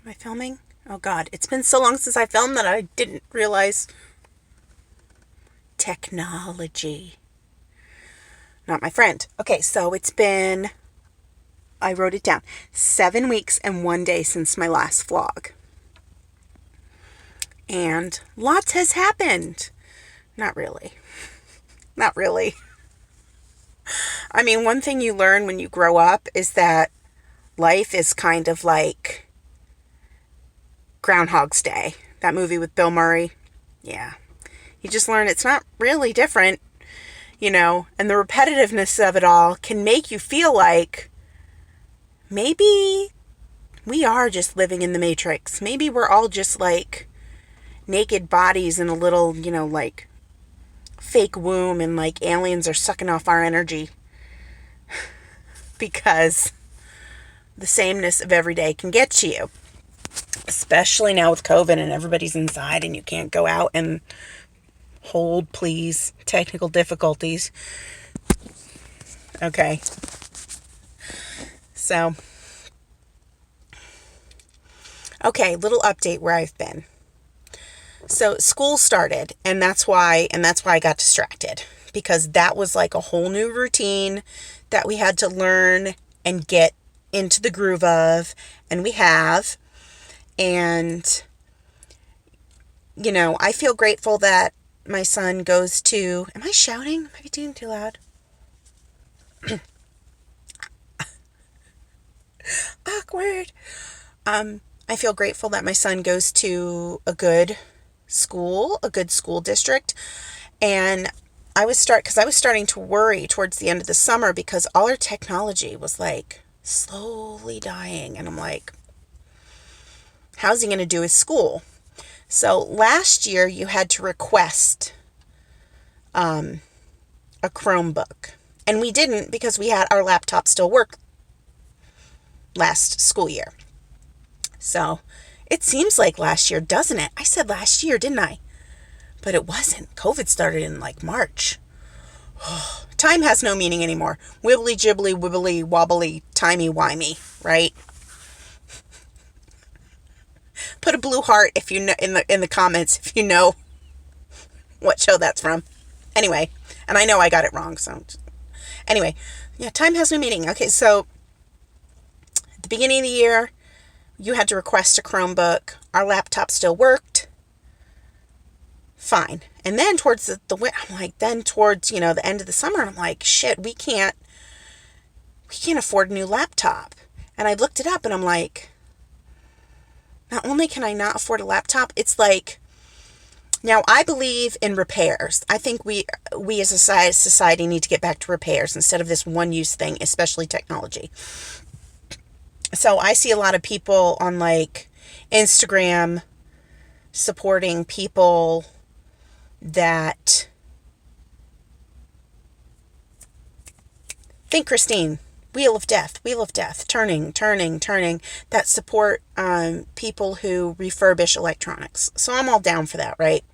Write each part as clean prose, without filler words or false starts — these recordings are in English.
Am I filming? Oh God, it's been so long since I filmed that I didn't realize. Technology. Not my friend. Okay, so it's been, I wrote it down, 7 weeks and 1 day since my last vlog. And lots has happened. Not really. Not really. I mean, one thing you learn when you grow up is that life is kind of like Groundhog's Day. That movie with Bill Murray. Yeah. You just learn it's not really different, and the repetitiveness of it all can make you feel like maybe we are just living in the Matrix. Maybe we're all just like naked bodies in a little, like fake womb, and like aliens are sucking off our energy because the sameness of every day can get to you, especially now with COVID and everybody's inside and you can't go out and hold, please. Technical difficulties. Okay. So, okay, little update where I've been. So school started, and that's why I got distracted, because that was like a whole new routine that we had to learn and get into the groove of, and we have. And I feel grateful that my son goes to, am I shouting? Am I doing too loud? Awkward. I feel grateful that my son goes to a good school district. And I was starting to worry towards the end of the summer because all our technology was like slowly dying. And I'm like, how's he going to do his school? So last year you had to request a Chromebook. And we didn't, because we had our laptop still work last school year. So it seems like last year, doesn't it? I said last year, didn't I? But it wasn't. COVID started in like March. Time has no meaning anymore. Wibbly jibbly wibbly wobbly timey wimey, right? Put a blue heart if you know in the comments if you know what show that's from. Anyway, and I know I got it wrong, so anyway, yeah, time has no meaning. Okay, so at the beginning of the year, you had to request a Chromebook. Our laptop still worked fine. And then towards the end of the summer, I'm like, shit, we can't afford a new laptop. And I looked it up and I'm like, not only can I not afford a laptop, it's like, now I believe in repairs. I think we as a society need to get back to repairs instead of this one-use thing, especially technology. So I see a lot of people on like Instagram supporting people that think Christine, Wheel of Death, turning, that support people who refurbish electronics. So I'm all down for that, right?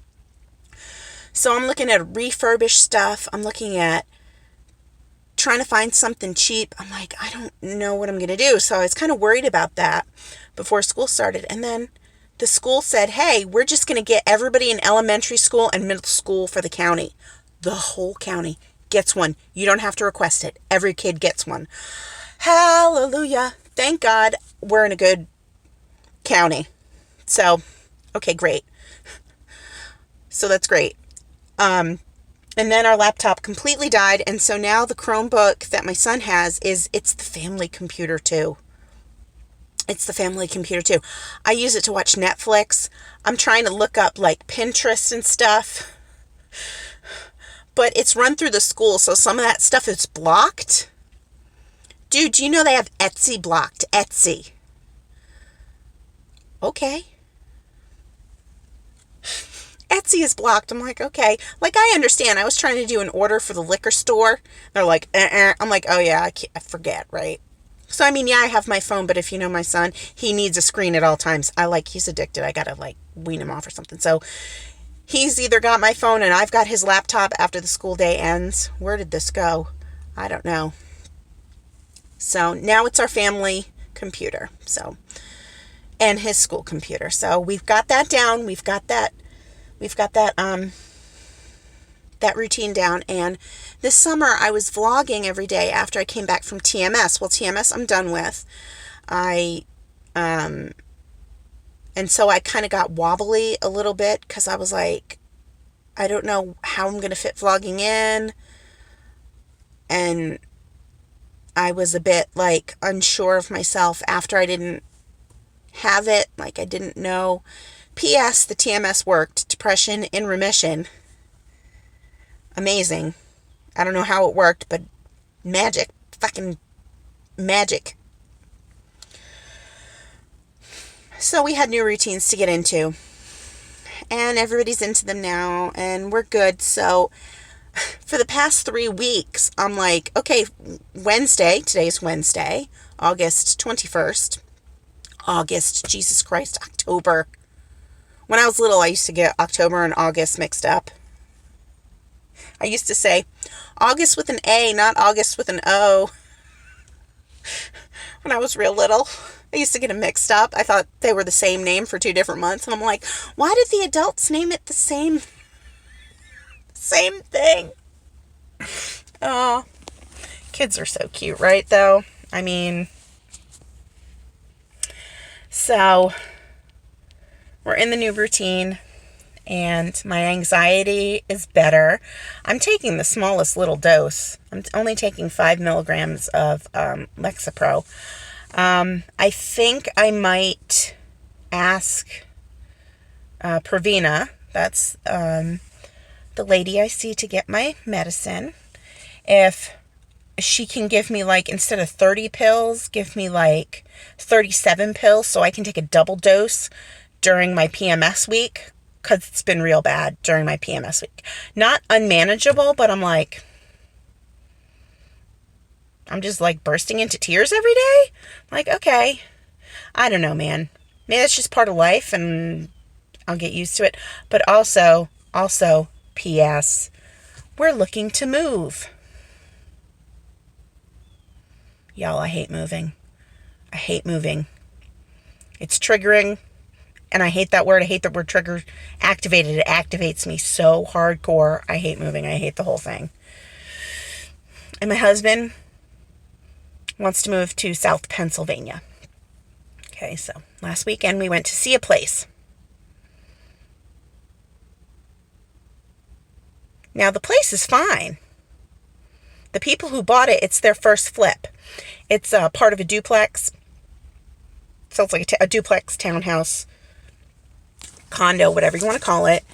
So I'm looking at refurbished stuff. I'm looking at trying to find something cheap. I'm like, I don't know what I'm going to do. So I was kind of worried about that before school started. And then the school said, hey, we're just going to get everybody in elementary school and middle school for the county. The whole county gets one. You don't have to request it. Every kid gets one. Hallelujah. Thank God we're in a good county. So, okay, great. So that's great. And then our laptop completely died. And so now the Chromebook that my son has it's the family computer too. It's the family computer too. I use it to watch Netflix. I'm trying to look up like Pinterest and stuff. But it's run through the school, so some of that stuff is blocked. Dude, do you know they have Etsy blocked? Etsy. Okay. Etsy is blocked. I'm like, okay. Like, I understand. I was trying to do an order for the liquor store. They're like, I'm like, oh yeah, I forget, right? So, I mean, yeah, I have my phone, but if you know my son, he needs a screen at all times. He's addicted. I gotta, wean him off or something. So, he's either got my phone and I've got his laptop after the school day ends. Where did this go? I don't know. So, now it's our family computer. So, and his school computer. So we've got that down. That routine down. And this summer I was vlogging every day after I came back from TMS. Well, TMS I'm done with. And so I kind of got wobbly a little bit because I was like, I don't know how I'm going to fit vlogging in. And I was a bit like unsure of myself after I didn't have it. Like I didn't know. P.S. The TMS worked. Depression in remission. Amazing. I don't know how it worked, but magic. Fucking magic. So we had new routines to get into. And everybody's into them now. And we're good. So for the past 3 weeks, I'm like, okay, Wednesday. Today's Wednesday. August 21st. August. Jesus Christ. October. When I was little, I used to get October and August mixed up. I used to say August with an A, not August with an O. When I was real little, I used to get them mixed up. I thought they were the same name for 2 different months. And I'm like, why did the adults name it the same thing? Oh, kids are so cute, right, though? I mean, so we're in the new routine. And my anxiety is better. I'm taking the smallest little dose. I'm only taking 5 milligrams of Lexapro. I think I might ask Pravina, that's the lady I see to get my medicine, if she can give me, like, instead of 30 pills, give me like 37 pills so I can take a double dose during my PMS week. Because it's been real bad during my PMS week. Not unmanageable, but I'm just like bursting into tears every day. Like, okay. I don't know, man. Maybe that's just part of life and I'll get used to it. But also, P.S., we're looking to move. Y'all, I hate moving. It's triggering. And I hate that word. I hate the word trigger activated. It activates me so hardcore. I hate moving. I hate the whole thing. And my husband wants to move to South Pennsylvania. Okay, so last weekend we went to see a place. Now the place is fine. The people who bought it, it's their first flip. It's part of a duplex. So it's like a duplex townhouse. Condo, whatever you want to call it.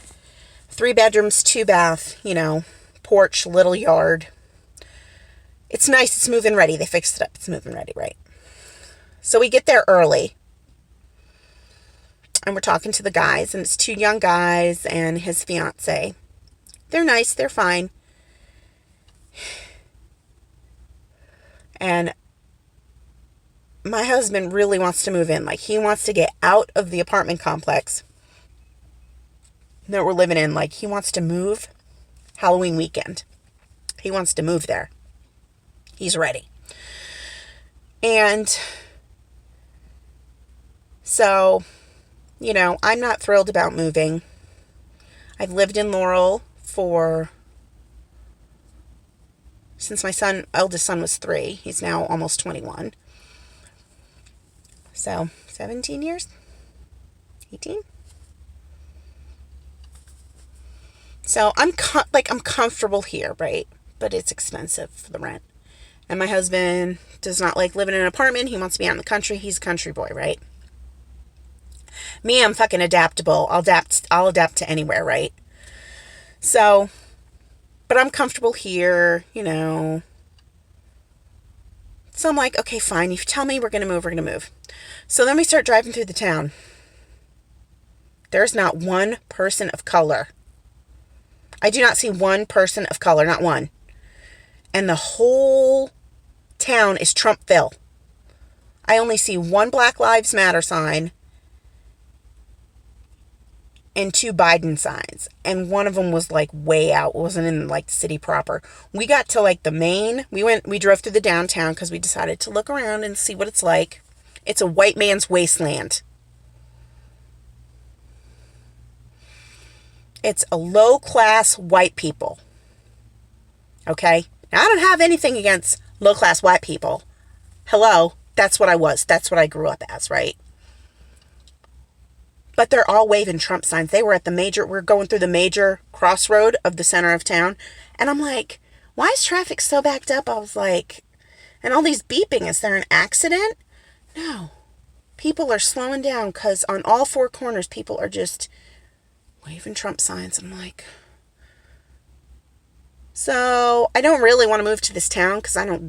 3 bedrooms, 2 bath, porch, little yard. It's nice. It's move-in ready. They fixed it up. It's move-in ready, right? So we get there early. And we're talking to the guys. And it's 2 young guys and his fiance. They're nice. They're fine. And my husband really wants to move in. Like, he wants to get out of the apartment complex that we're living in. Like, he wants to move Halloween weekend. He wants to move there. He's ready. And so, I'm not thrilled about moving. I've lived in Laurel since my eldest son was 3. He's now almost 21. So, 17 years? 18? So I'm comfortable here, right? But it's expensive for the rent. And my husband does not like living in an apartment. He wants to be out in the country. He's a country boy, right? Me, I'm fucking adaptable. I'll adapt to anywhere, right? So, but I'm comfortable here, So I'm like, okay, fine. You tell me we're going to move, we're going to move. So then we start driving through the town. There's not one person of color. I do not see one person of color, not one. And the whole town is Trumpville. I only see one Black Lives Matter sign and 2 Biden signs. And one of them was like way out. It wasn't in like the city proper. We got to like the main. We drove through the downtown because we decided to look around and see what it's like. It's a white man's wasteland. It's a low-class white people. Okay? Now, I don't have anything against low-class white people. Hello? That's what I was. That's what I grew up as, right? But they're all waving Trump signs. They were at we're going through the major crossroad of the center of town. And I'm like, why is traffic so backed up? I was like, and all these beeping, is there an accident? No. People are slowing down because on all four corners, people are just waving Trump signs. I'm like, so I don't really want to move to this town because I don't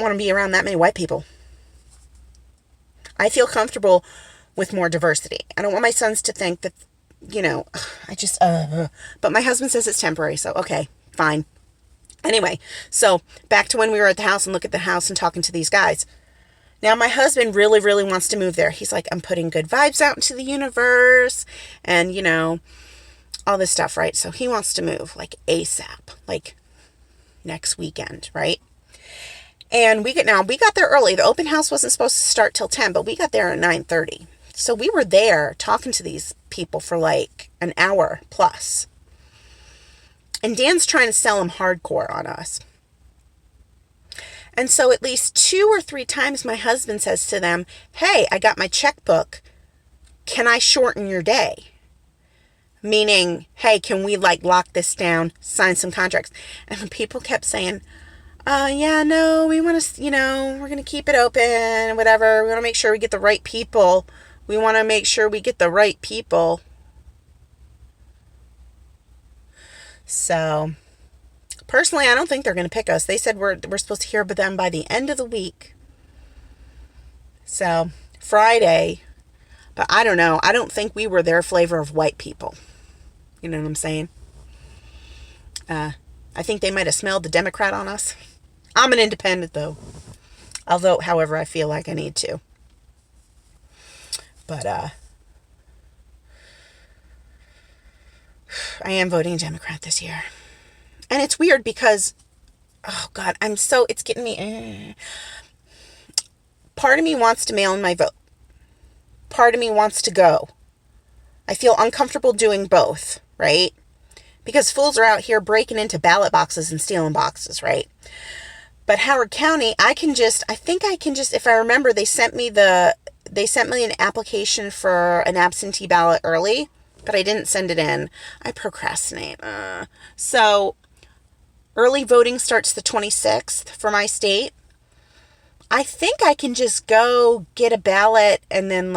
want to be around that many white people. I feel comfortable with more diversity. I don't want my sons to think that, but my husband says it's temporary, so okay, fine. Anyway, so back to when we were at the house and look at the house and talking to these guys. Now, my husband really, really wants to move there. He's like, I'm putting good vibes out into the universe and, all this stuff, right? So he wants to move like ASAP, like next weekend, right? And we got there early. The open house wasn't supposed to start till 10, but we got there at 9:30. So we were there talking to these people for like an hour plus. And Dan's trying to sell them hardcore on us. And so at least 2 or 3 times my husband says to them, hey, I got my checkbook. Can I shorten your day? Meaning, hey, can we like lock this down, sign some contracts? And the people kept saying, yeah, no, we want to, we're going to keep it open, whatever. We want to make sure we get the right people. So, personally, I don't think they're going to pick us. They said we're supposed to hear about them by the end of the week. So, Friday, but I don't know. I don't think we were their flavor of white people. You know what I'm saying? I think they might have smelled the Democrat on us. I'm an independent, though. I'll vote however I feel like I need to. But, I am voting Democrat this year. And it's weird because, oh God, it's getting me. Part of me wants to mail in my vote. Part of me wants to go. I feel uncomfortable doing both, right? Because fools are out here breaking into ballot boxes and stealing boxes, right? But Howard County, if I remember, they sent me an application for an absentee ballot early, but I didn't send it in. I procrastinate. So early voting starts the 26th for my state. I think I can just go get a ballot and then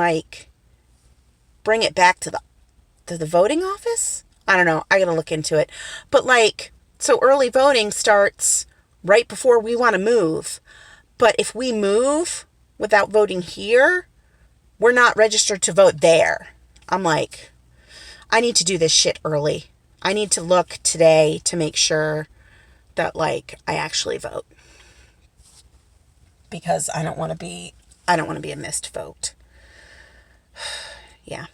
bring it back to the voting office. I don't know. I got to look into it. But so early voting starts right before we want to move. But if we move without voting here, we're not registered to vote there. I'm like, I need to do this shit early. I need to look today to make sure that I actually vote. Because I don't want to be a missed vote. Yeah.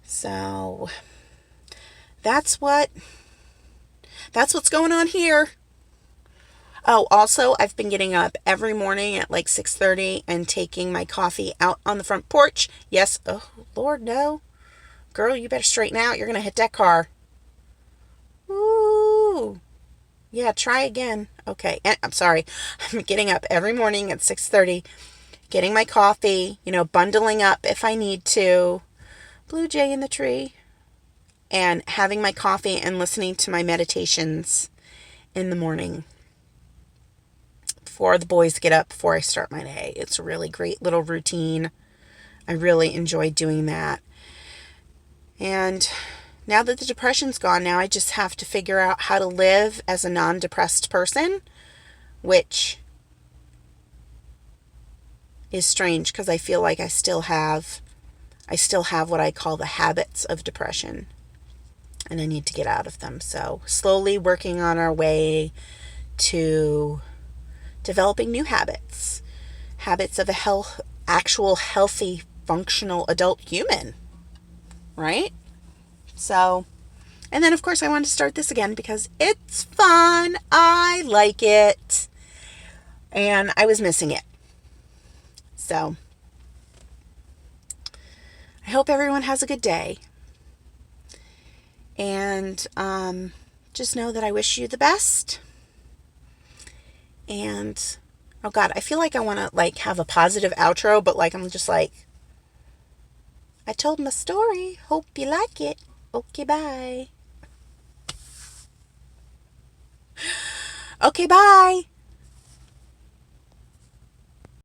So that's what's going on here. Oh, also, I've been getting up every morning at 6:30 and taking my coffee out on the front porch. Yes. Oh, Lord, no. Girl, you better straighten out. You're going to hit that car. Ooh. Yeah, try again. Okay. And I'm sorry. I'm getting up every morning at 6:30, getting my coffee, bundling up if I need to. Blue jay in the tree. And having my coffee and listening to my meditations in the morning before the boys get up, before I start my day. It's a really great little routine. I really enjoy doing that. And now that the depression's gone, now I just have to figure out how to live as a non-depressed person, which is strange because I feel like I still have what I call the habits of depression, and I need to get out of them. So slowly working on our way to developing new habits of actual healthy, functional adult human, right? So, and then of course I wanted to start this again because it's fun. I like it. And I was missing it. So, I I hope everyone has a good day. And just know that I wish you the best. And oh God, I feel like I want to like have a positive outro, but like I'm just like, I told my story. Hope you like it. Okay, bye. Okay, bye.